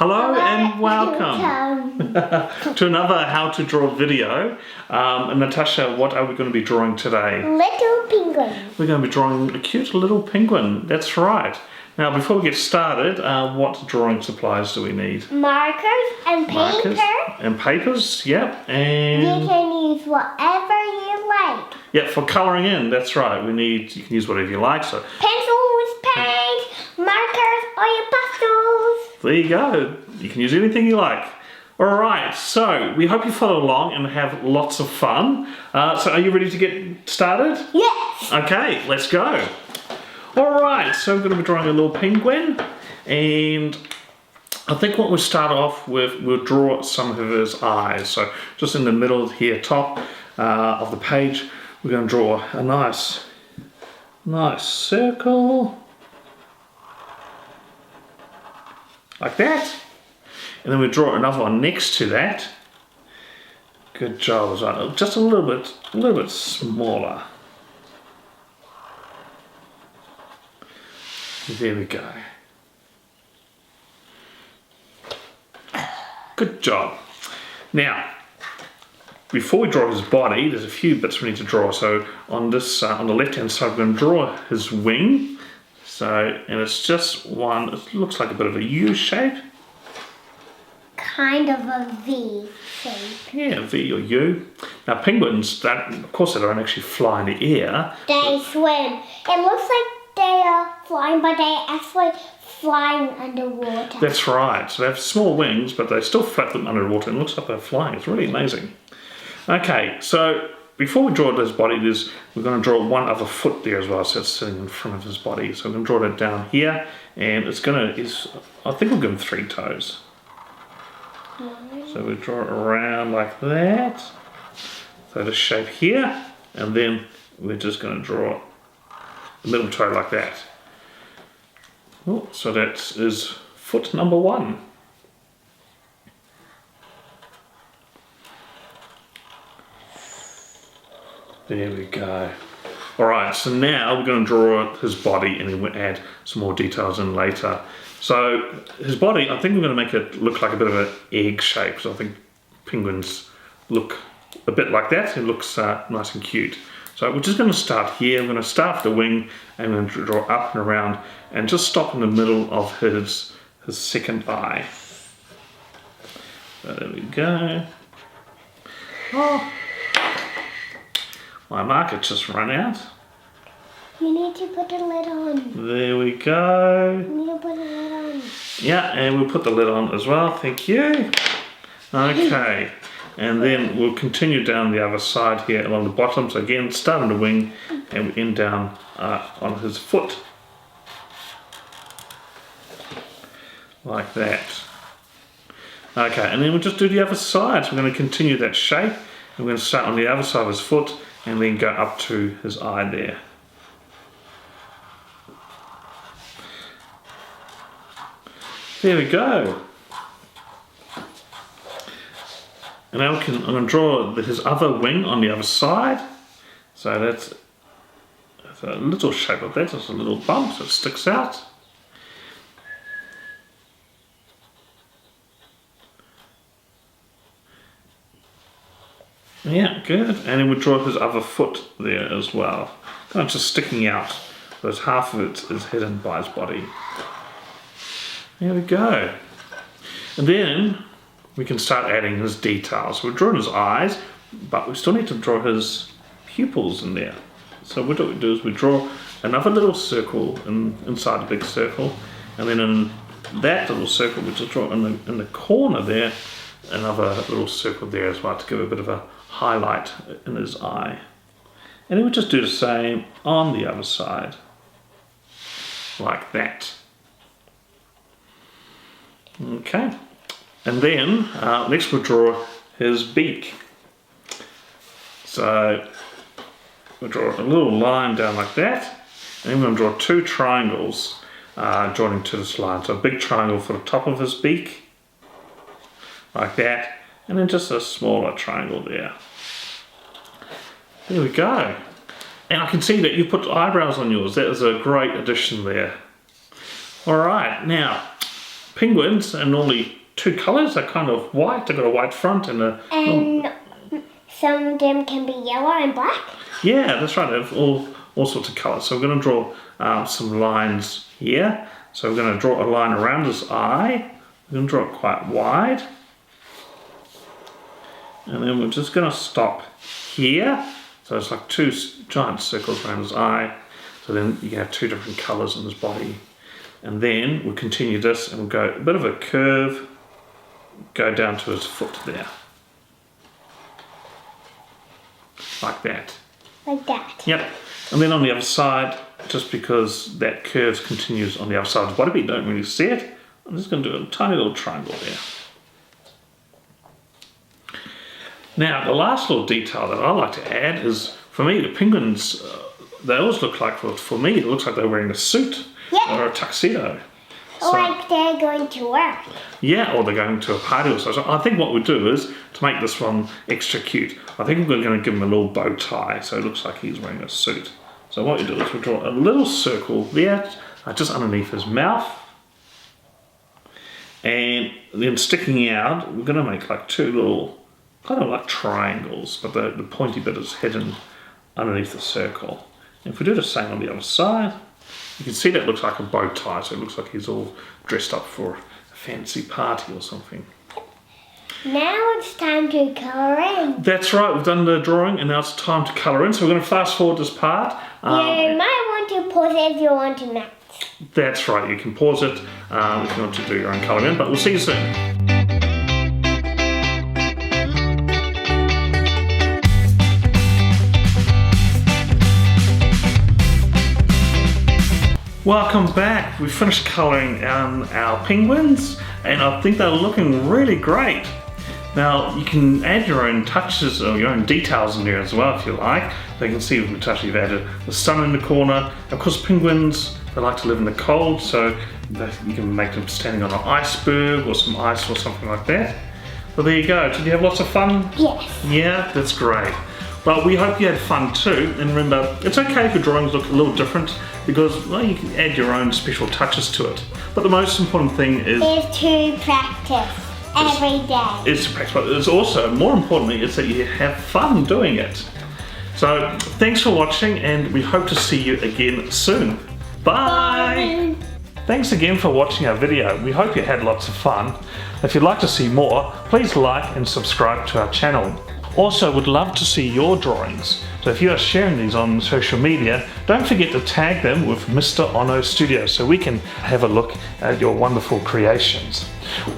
Hello and welcome to another how to draw video. And Natasha, what are we going to be drawing today? Little penguin. We're going to be drawing a cute little penguin, that's right. Now before we get started, what drawing supplies do we need? Markers and paper. And papers, yep. And you can use whatever you like. Yeah, for colouring in, that's right. You can use whatever you like. So pencils, paint, markers, or your pastels. There you go. You can use anything you like. Alright, so we hope you follow along and have lots of fun. So are you ready to get started? Yes. Okay, let's go. Alright, so we're going to be drawing a little penguin. And I think what we'll start off with, we'll draw some of his eyes. So just in the middle here, top of the page, we're going to draw a nice circle. Like that. And then we draw another one next to that. Good job as well. Just a little bit smaller. There we go. Good job. Now, before we draw his body, there's a few bits we need to draw. So on this, on the left-hand side, we're going to draw his wing. So, and it's just one, it looks like a bit of a U shape. Kind of a V shape. Yeah, V or U. Now penguins, of course they don't actually fly in the air. They swim. It looks like they are flying, but they're actually flying underwater. That's right. So they have small wings, but they still flap them underwater and it looks like they're flying. It's really amazing. Okay, so before we draw his body, we're going to draw one other foot there as well, so it's sitting in front of his body. So we're going to draw that down here, and I think we'll give him 3 toes. So we draw it around like that. So the shape here, and then we're just going to draw the middle toe like that. Oh, so that is foot number 1. There we go. Alright, so now we're going to draw his body and then we'll add some more details in later. So his body, I think we're going to make it look like a bit of an egg shape. So I think penguins look a bit like that. It looks nice and cute. So we're just going to start here. We're going to start with the wing and we're going to draw up and around and just stop in the middle of his second eye. So there we go. Oh. My marker just ran out. You need to put the lid on. There we go. You need to put the lid on. Yeah, and we'll put the lid on as well. Thank you. Okay, and then we'll continue down the other side here along the bottom. So again, start on the wing and we end down on his foot. Like that. Okay, and then we'll just do the other side. So we're going to continue that shape. We're going to start on the other side of his foot and then go up to his eye there. There we go. And now I'm going to draw his other wing on the other side. So that's a little shape of that, just a little bump so it sticks out. Yeah, good. And then we'll draw his other foot there as well. Kind of just sticking out, but half of it is hidden by his body. There we go. And then we can start adding his details. We've drawn his eyes, but we still need to draw his pupils in there. So what we do is we draw another little circle inside the big circle, and then in that little circle we just draw in the corner there another little circle there as well to give a bit of a highlight in his eye. And then we just do the same on the other side, like that. Okay, and then next we'll draw his beak. So we'll draw a little line down like that, and then we're going to draw 2 triangles joining to this line. So a big triangle for the top of his beak, like that, and then just a smaller triangle there. There we go. And I can see that you put eyebrows on yours. That is a great addition there. All right, now penguins are normally two colours. They're kind of white. They've got a white front and a... And some of them can be yellow and black. Yeah, that's right. They have all sorts of colours. So we're going to draw some lines here. So we're going to draw a line around his eye. We're going to draw it quite wide. And then we're just going to stop here. So it's like two giant circles around his eye. So then you have two different colours in his body. And then we'll continue this and we'll go a bit of a curve, go down to his foot there. Like that. Like that. Yep. And then on the other side, just because that curve continues on the other side of his body, but you don't really see it, I'm just going to do a tiny little triangle there. Now, the last little detail that I like to add is, for me, the penguins, they always look like, well, for me, it looks like they're wearing a suit or a tuxedo. Or like they're going to work. Yeah, or they're going to a party or so. So I think what we do is, to make this one extra cute, I think we're going to give him a little bow tie, so it looks like he's wearing a suit. So what we do is we draw a little circle there, just underneath his mouth. And then sticking out, we're going to make like two little, kind of like triangles, but the pointy bit is hidden underneath the circle. And if we do the same on the other side, you can see that looks like a bow tie, so it looks like he's all dressed up for a fancy party or something. Now it's time to colour in. That's right, we've done the drawing and now it's time to colour in. So we're going to fast forward this part. You might want to pause it if you want to next. That's right, you can pause it if you want to do your own colour in, but we'll see you soon. Welcome back. We finished colouring our penguins and I think they're looking really great. Now you can add your own touches or your own details in there as well if you like. So you can see with Natasha you've added the sun in the corner. Of course penguins, they like to live in the cold, so you can make them standing on an iceberg or some ice or something like that. Well, there you go. Did you have lots of fun? Yes. Yeah, that's great. Well, we hope you had fun too, and remember, it's okay if your drawings look a little different because, well, you can add your own special touches to it. But the most important thing is to practice every day. Is to practice, but it's also, more importantly, is that you have fun doing it. So, thanks for watching, and we hope to see you again soon. Bye! Thanks again for watching our video. We hope you had lots of fun. If you'd like to see more, please like and subscribe to our channel. Also, would love to see your drawings. So if you are sharing these on social media, don't forget to tag them with Mr. Onno Studio so we can have a look at your wonderful creations.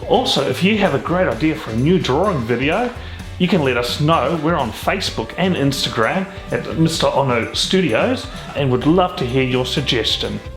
Also, if you have a great idea for a new drawing video, you can let us know. We're on Facebook and Instagram at Mr. Onno Studios and would love to hear your suggestion.